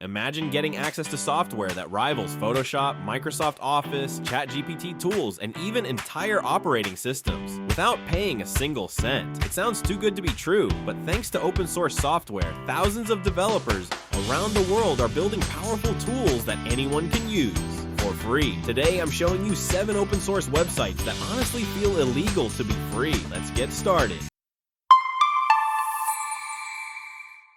Imagine getting access to software that rivals Photoshop, Microsoft Office, ChatGPT tools, and even entire operating systems without paying a single cent. It sounds too good to be true, but thanks to open source software, thousands of developers around the world are building powerful tools that anyone can use for free. Today, I'm showing you 7 open source websites that honestly feel illegal to be free. Let's get started.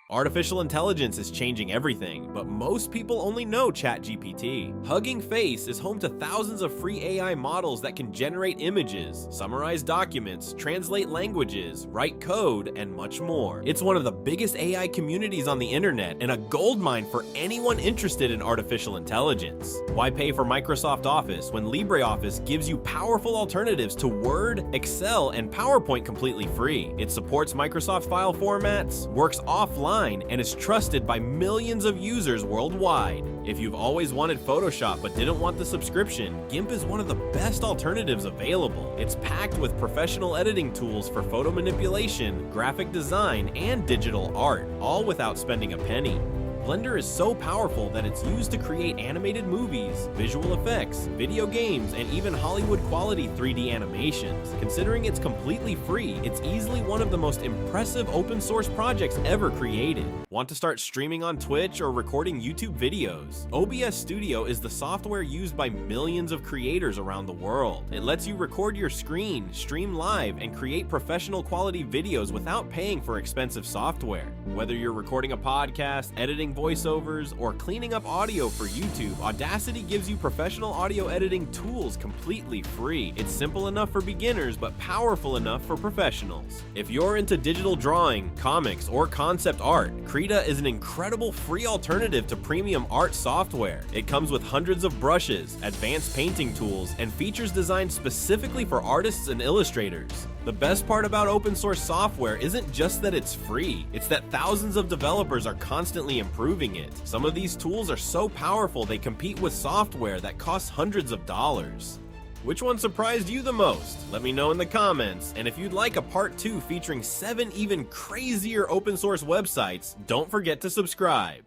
Artificial intelligence is changing everything, but most people only know ChatGPT. Hugging Face is home to thousands of free AI models that can generate images, summarize documents, translate languages, write code, and much more. It's one of the biggest AI communities on the internet and a goldmine for anyone interested in artificial intelligence. Why pay for Microsoft Office when LibreOffice gives you powerful alternatives to Word, Excel, and PowerPoint completely free? It supports Microsoft file formats, works offline, and is trusted by millions of users worldwide. If you've always wanted Photoshop but didn't want the subscription, GIMP is one of the best alternatives available. It's packed with professional editing tools for photo manipulation, graphic design, and digital art, all without spending a penny. Blender is so powerful that it's used to create animated movies, visual effects, video games, and even Hollywood-quality 3D animations. Considering it's completely free, it's easily one of the most impressive open-source projects ever created. Want to start streaming on Twitch or recording YouTube videos? OBS Studio is the software used by millions of creators around the world. It lets you record your screen, stream live, and create professional-quality videos without paying for expensive software. Whether you're recording a podcast, editing voiceovers, or cleaning up audio for YouTube, Audacity gives you professional audio editing tools completely free. It's simple enough for beginners, but powerful enough for professionals. If you're into digital drawing, comics, or concept art, Krita is an incredible free alternative to premium art software. It comes with hundreds of brushes, advanced painting tools, and features designed specifically for artists and illustrators. The best part about open source software isn't just that it's free, it's that thousands of developers are constantly improving it. Some of these tools are so powerful they compete with software that costs hundreds of dollars. Which one surprised you the most? Let me know in the comments, and if you'd like a part 2 featuring 7 even crazier open source websites, don't forget to subscribe.